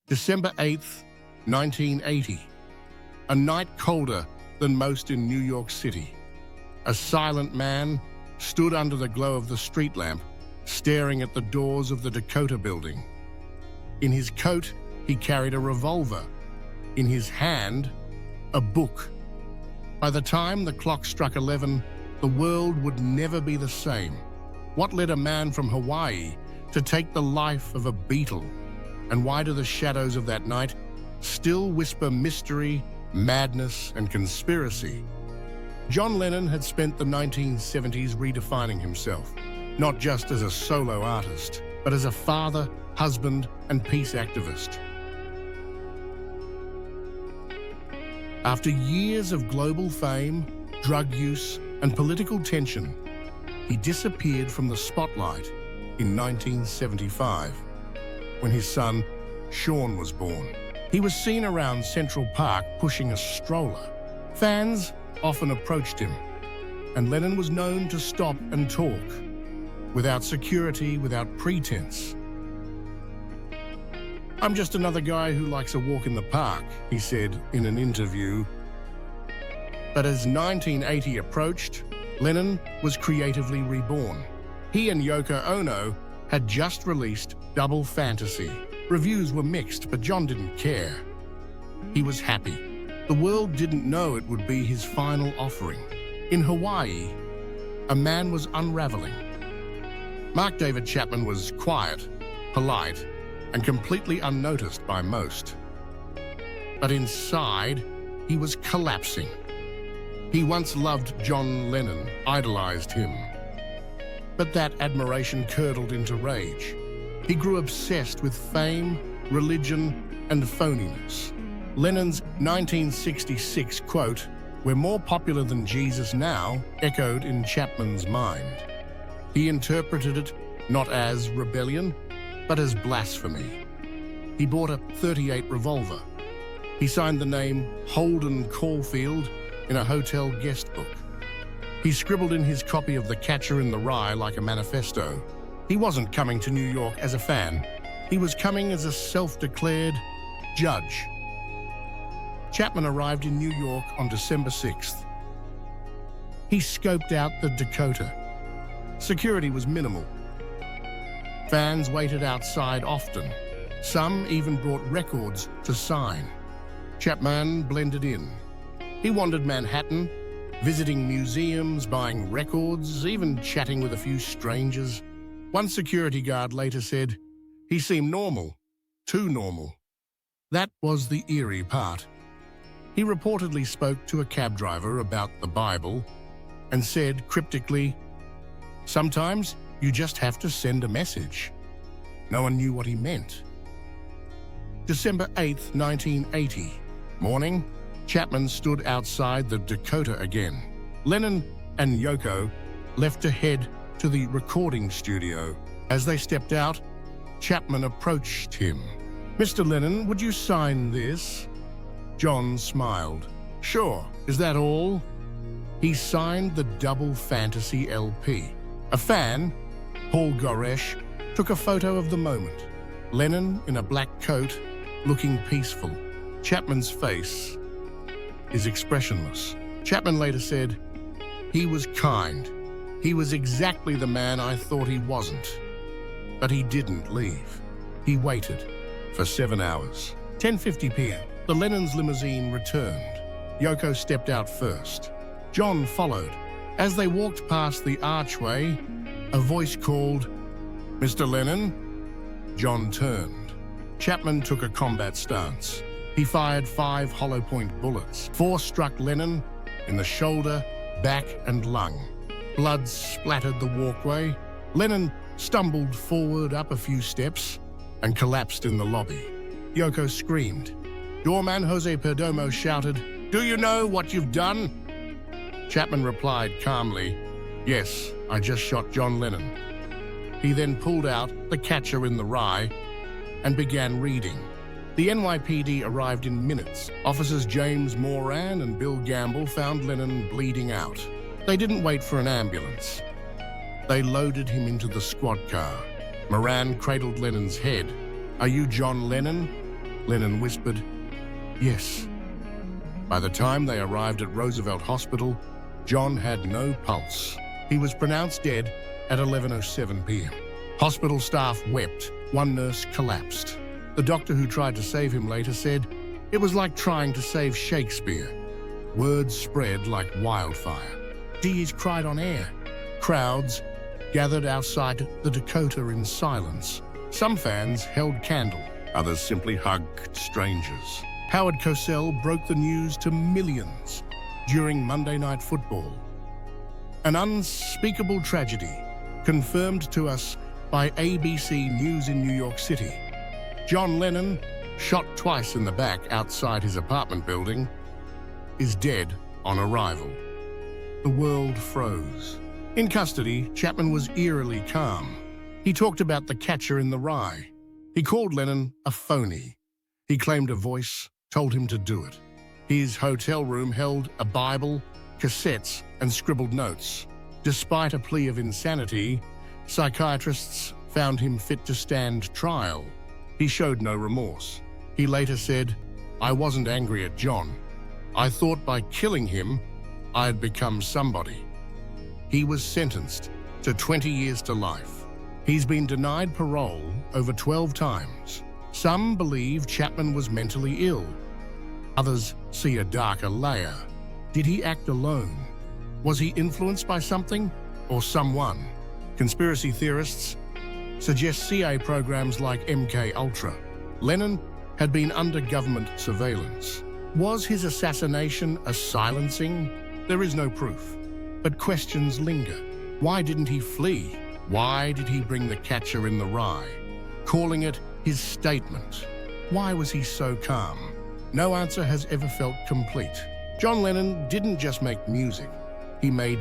December 8th, 1980. A night colder than most in New York City. A silent man stood under the glow of the street lamp, staring at the doors of the Dakota building. In his coat, he carried a revolver. In his hand, a book. By the time the clock struck 11, the world would never be the same. What led a man from Hawaii to take the life of a Beatle? And why do the shadows of that night still whisper mystery, madness, and conspiracy? John Lennon had spent the 1970s redefining himself, not just as a solo artist, but as a father, husband, and peace activist. After years of global fame, drug use, and political tension, he disappeared from the spotlight in 1975, when his son, Sean, was born. He was seen around Central Park pushing a stroller. Fans often approached him, and Lennon was known to stop and talk, without security, without pretense. "I'm just another guy who likes a walk in the park," he said in an interview. But as 1980 approached, Lennon was creatively reborn. He and Yoko Ono had just released Double Fantasy. Reviews were mixed, but John didn't care. He was happy. The world didn't know it would be his final offering. In Hawaii, a man was unraveling. Mark David Chapman was quiet, polite, and completely unnoticed by most. But inside, he was collapsing. He once loved John Lennon, idolized him. But that admiration curdled into rage. He grew obsessed with fame, religion, and phoniness. Lennon's 1966 quote, "We're more popular than Jesus now," echoed in Chapman's mind. He interpreted it not as rebellion, but as blasphemy. He bought a .38 revolver. He signed the name Holden Caulfield in a hotel guest book. He scribbled in his copy of The Catcher in the Rye like a manifesto. He wasn't coming to New York as a fan. He was coming as a self-declared judge. Chapman arrived in New York on December 6th. He scoped out the Dakota. Security was minimal. Fans waited outside often. Some even brought records to sign. Chapman blended in. He wandered Manhattan, visiting museums, buying records, even chatting with a few strangers. One security guard later said, "He seemed normal, too normal." That was the eerie part. He reportedly spoke to a cab driver about the Bible and said cryptically, "Sometimes you just have to send a message." No one knew what he meant. December 8th, 1980. Morning, Chapman stood outside the Dakota again. Lennon and Yoko left to head to the recording studio. As they stepped out, Chapman approached him. "Mr. Lennon, would you sign this?" John smiled. "Sure, is that all?" He signed the Double Fantasy LP. A fan, Paul Goresh, took a photo of the moment. Lennon in a black coat, looking peaceful. Chapman's face is expressionless. Chapman later said, "He was kind. He was exactly the man I thought he wasn't." But he didn't leave. He waited for 7 hours. 10:50 p.m. The Lennon's limousine returned. Yoko stepped out first. John followed. As they walked past the archway, a voice called, "Mr. Lennon?" John turned. Chapman took a combat stance. He fired 5 hollow-point bullets. 4 struck Lennon in the shoulder, back, and lung. Blood splattered the walkway. Lennon stumbled forward up a few steps and collapsed in the lobby. Yoko screamed. Doorman Jose Perdomo shouted, "Do you know what you've done?" Chapman replied calmly, "Yes, I just shot John Lennon." He then pulled out The Catcher in the Rye and began reading. The NYPD arrived in minutes. Officers James Moran and Bill Gamble found Lennon bleeding out. They didn't wait for an ambulance. They loaded him into the squad car. Moran cradled Lennon's head. "Are you John Lennon?" Lennon whispered, "Yes." By the time they arrived at Roosevelt Hospital, John had no pulse. He was pronounced dead at 11:07 p.m. Hospital staff wept. One nurse collapsed. The doctor who tried to save him later said, "It was like trying to save Shakespeare." Words spread like wildfire. He's cried on air. Crowds gathered outside the Dakota in silence. Some fans held candle. Others simply hugged strangers. Howard Cosell broke the news to millions during Monday Night Football. An unspeakable tragedy, confirmed to us by ABC News in New York City. John Lennon, shot twice in the back outside his apartment building, is dead on arrival. The world froze. In custody, Chapman was eerily calm. He talked about the catcher in the rye. He called Lennon a phony. He claimed a voice told him to do it. His hotel room held a Bible, cassettes, and scribbled notes. Despite a plea of insanity, psychiatrists found him fit to stand trial. He showed no remorse. He later said, "I wasn't angry at John. I thought by killing him, I'd become somebody." He was sentenced to 20 years to life. He's been denied parole over 12 times. Some believe Chapman was mentally ill. Others see a darker layer. Did he act alone? Was he influenced by something or someone? Conspiracy theorists suggest CIA programs like MK Ultra. Lennon had been under government surveillance. Was his assassination a silencing? There is no proof, but questions linger. Why didn't he flee? Why did he bring the catcher in the rye, calling it his statement? Why was he so calm? No answer has ever felt complete. John Lennon didn't just make music, he made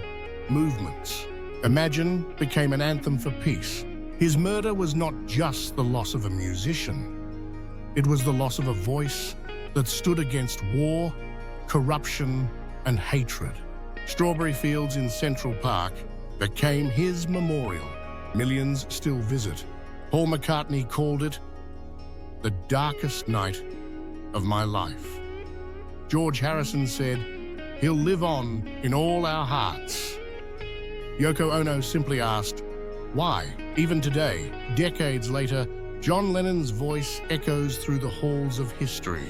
movements. Imagine became an anthem for peace. His murder was not just the loss of a musician. It was the loss of a voice that stood against war, corruption, and hatred. Strawberry Fields in Central Park became his memorial. Millions still visit. Paul McCartney called it the darkest night of my life. George Harrison said, "He'll live on in all our hearts." Yoko Ono simply asked, why? Even today, decades later, John Lennon's voice echoes through the halls of history.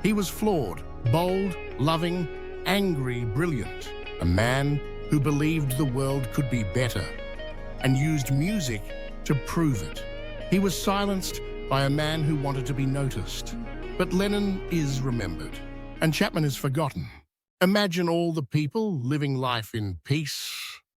He was flawed, bold, loving, angry, brilliant. A man who believed the world could be better and used music to prove it. He was silenced by a man who wanted to be noticed. But Lennon is remembered, and Chapman is forgotten. Imagine all the people living life in peace,